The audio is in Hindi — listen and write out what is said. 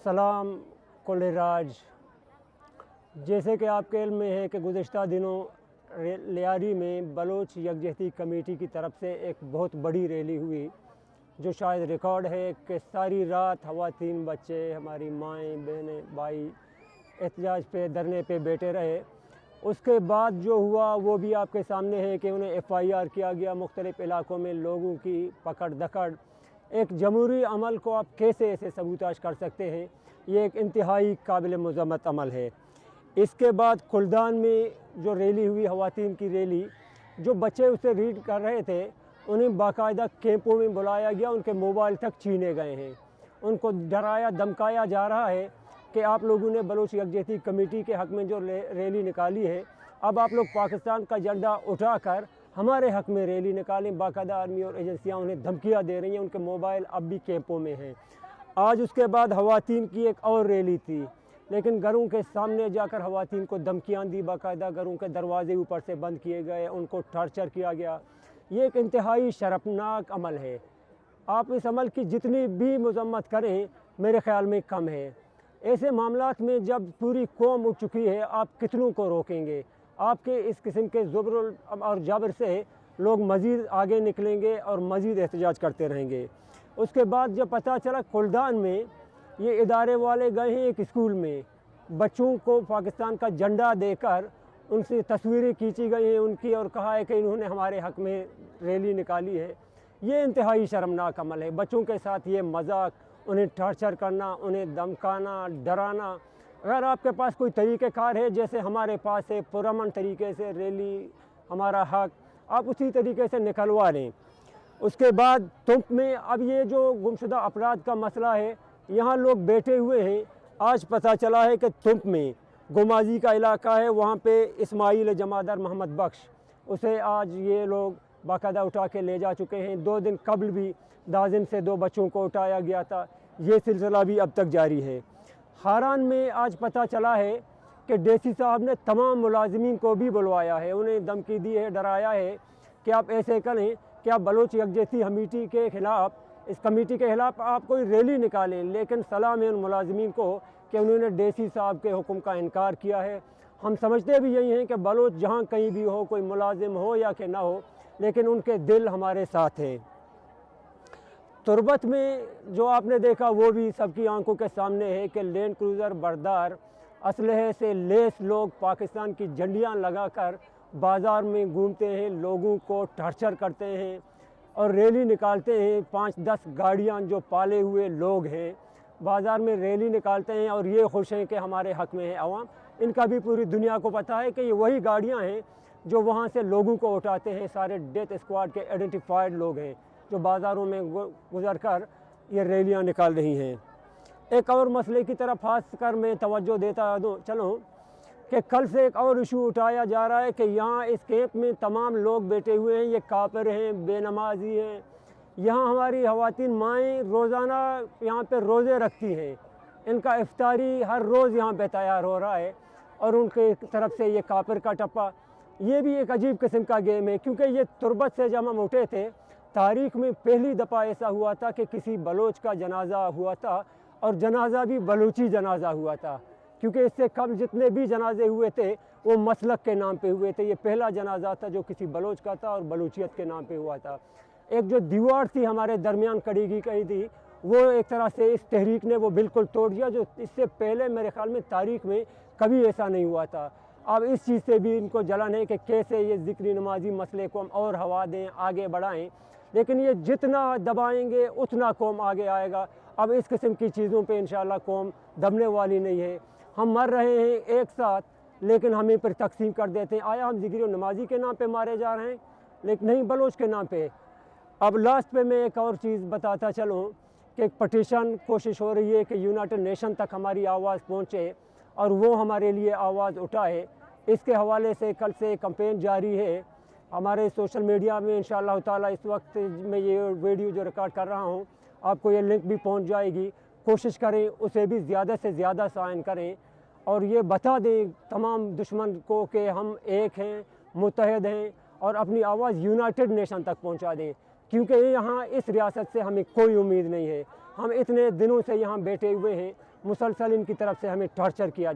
सलाम कुल राज। जैसे कि आपके इल्म में है कि गुज़िश्ता दिनों लियारी में बलोच यकजहती कमेटी की तरफ से एक बहुत बड़ी रैली हुई, जो शायद रिकॉर्ड है कि सारी रात ख़वातीन, बच्चे, हमारी माएँ, बहनें, भाई एहतजाज पे, धरने पे बैठे रहे। उसके बाद जो हुआ वो भी आपके सामने है कि उन्हें FIR किया गया। मुख्तलिफ़ इलाकों में लोगों की पकड़ दकड़, एक जमहूरी अमल को आप कैसे ऐसे सबूताज कर सकते हैं? ये एक इंतहाई काबिल मज़म्मत अमल है। इसके बाद कुल्दान में जो रैली हुई, ख़वातीन की रैली, जो बच्चे उसे रीड कर रहे थे उन्हें बाकायदा कैंपों में बुलाया गया, उनके मोबाइल तक छीने गए हैं। उनको डराया धमकाया जा रहा है कि आप लोगों ने बलोच यकजहती कमेटी के हक़ में जो रैली निकाली है, अब आप लोग पाकिस्तान का झंडा उठाकर हमारे हक़ में रैली निकालें। बाकायदा आर्मी और एजेंसियाँ उन्हें धमकियाँ दे रही हैं। उनके मोबाइल अब भी कैंपों में हैं। आज उसके बाद ख़वातीन की एक और रैली थी, लेकिन घरों के सामने जाकर ख़वातीन को धमकियाँ दी, बाकायदा घरों के दरवाजे ऊपर से बंद किए गए, उनको टॉर्चर किया गया। ये एक इंतहाई शर्मनाक अमल है। आप इस अमल की जितनी भी मज़म्मत करें, मेरे ख़्याल में कम है। ऐसे मामलात में जब पूरी कौम उठ चुकी है, आप कितनों को रोकेंगे? आपके इस किस्म के ज़ुब्र और जबर से लोग मज़ीद आगे निकलेंगे और मज़ीद एहतजाज करते रहेंगे। उसके बाद जब पता चला कुल्दान में ये इदारे वाले गए हैं एक स्कूल में, बच्चों को पाकिस्तान का झंडा देकर उनसे तस्वीरें खींची गई हैं उनकी, और कहा है कि इन्होंने हमारे हक़ में रैली निकाली है। ये इंतहाई शर्मनाक अमल है। बच्चों के साथ ये मजाक, उन्हें टॉर्चर करना, उन्हें धमकाना, डराना। अगर आपके पास कोई तरीक़ेकार है, जैसे हमारे पास है, पुरअमन तरीके से रैली हमारा हक़, आप उसी तरीके से निकलवा लें। उसके बाद तुंप में अब ये जो गुमशुदा अपराध का मसला है, यहाँ लोग बैठे हुए हैं। आज पता चला है कि तुंप में गुमाजी का इलाका है, वहाँ पे इस्माइल जमादार मोहम्मद बख्श, उसे आज ये लोग बाकायदा उठा के ले जा चुके हैं। 2 दिन कबल भी दाजिम से 2 बच्चों को उठाया गया था। ये सिलसिला भी अब तक जारी है। हारान में आज पता चला है कि DC साहब ने तमाम मुलाजिमीन को भी बुलवाया है, उन्हें धमकी दी है, डराया है कि आप ऐसे करें कि आप बलोच यकजहती कमेटी के ख़िलाफ़, इस कमेटी के ख़िलाफ़ आप कोई रैली निकालें। लेकिन सलाम है उन मुलाजिमीन को कि उन्होंने DC साहब के हुक्म का इनकार किया है। हम समझते भी यही हैं कि बलोच जहाँ कहीं भी हो, कोई मुलाजिम हो या कि ना हो, लेकिन उनके दिल हमारे साथ हैं। तुरबत में जो आपने देखा वो भी सबकी आंखों के सामने है कि लैंड क्रूज़र बरदार असलहे से लेस लोग पाकिस्तान की झंडियाँ लगाकर बाज़ार में घूमते हैं, लोगों को टॉर्चर करते हैं और रैली निकालते हैं। 5-10 गाड़ियाँ जो पाले हुए लोग हैं बाज़ार में रैली निकालते हैं और ये खुश हैं कि हमारे हक़ में है अवाम। इनका भी पूरी दुनिया को पता है कि ये वही गाड़ियाँ हैं जो वहाँ से लोगों को उठाते हैं। सारे डेथ स्क्वाड के आइडेंटिफाइड लोग हैं जो बाज़ारों में गुज़र कर ये रैलियाँ निकाल रही हैं। एक और मसले की तरफ खास कर मैं तवज्जो देता चलूँ कि कल से एक और इशू उठाया जा रहा है कि यहाँ इस कैंप में तमाम लोग बैठे हुए हैं, ये काफिर हैं, बेनमाजी हैं। यहाँ हमारी ख़वातीन माएँ रोज़ाना यहाँ पे रोज़े रखती हैं, इनका इफ्तारी हर रोज़ यहाँ पे तैयार हो रहा है और उनके तरफ से ये काफिर का टप्पा। ये भी एक अजीब किस्म का गेम है, क्योंकि ये तुरबत से जब हम उठे थे, तारीख़ में पहली दफ़ा ऐसा हुआ था कि किसी बलोच का जनाजा हुआ था और जनाजा भी बलूची जनाजा हुआ था, क्योंकि इससे कब जितने भी जनाजे हुए थे वो मसलक के नाम पे हुए थे। ये पहला जनाजा था जो किसी बलोच का था और बलूचियत के नाम पे हुआ था। एक जो दीवार थी हमारे दरमियान खड़ी की गई थी, वो एक तरह से इस तहरीक ने वो बिल्कुल तोड़ दिया, जो इससे पहले मेरे ख़्याल में तारीख़ में कभी ऐसा नहीं हुआ था। अब इस चीज़ से भी इनको जलन है कि कैसे ये ज़िक्री नमाजी मसले को हम और हवा दें, आगे बढ़ाएँ। लेकिन ये जितना दबाएंगे उतना कौम आगे आएगा। अब इस किस्म की चीज़ों पे इंशाअल्लाह कौम दबने वाली नहीं है। हम मर रहे हैं एक साथ, लेकिन हमें फिर तकसीम कर देते हैं। आया हम ज़िक्र नमाजी के नाम पे मारे जा रहे हैं, लेकिन नहीं बलोच के नाम पे। अब लास्ट पे मैं एक और चीज़ बताता चलूँ कि एक पटिशन कोशिश हो रही है कि यूनाइटेड नेशन तक हमारी आवाज़ पहुँचे और वो हमारे लिए आवाज़ उठाए। इसके हवाले से कल से कैंपेन जारी है हमारे सोशल मीडिया में। इंशाअल्लाह ताला इस वक्त मैं ये वीडियो जो रिकॉर्ड कर रहा हूँ, आपको ये लिंक भी पहुँच जाएगी। कोशिश करें उसे भी ज़्यादा से ज़्यादा साइन करें और ये बता दें तमाम दुश्मन को कि हम एक हैं, मुत्तहद हैं और अपनी आवाज़ यूनाइटेड नेशन तक पहुँचा दें। क्योंकि यहाँ इस रियासत से हमें कोई उम्मीद नहीं है। हम इतने दिनों से यहाँ बैठे हुए हैं, मुसलसल इनकी तरफ से हमें टॉर्चर किया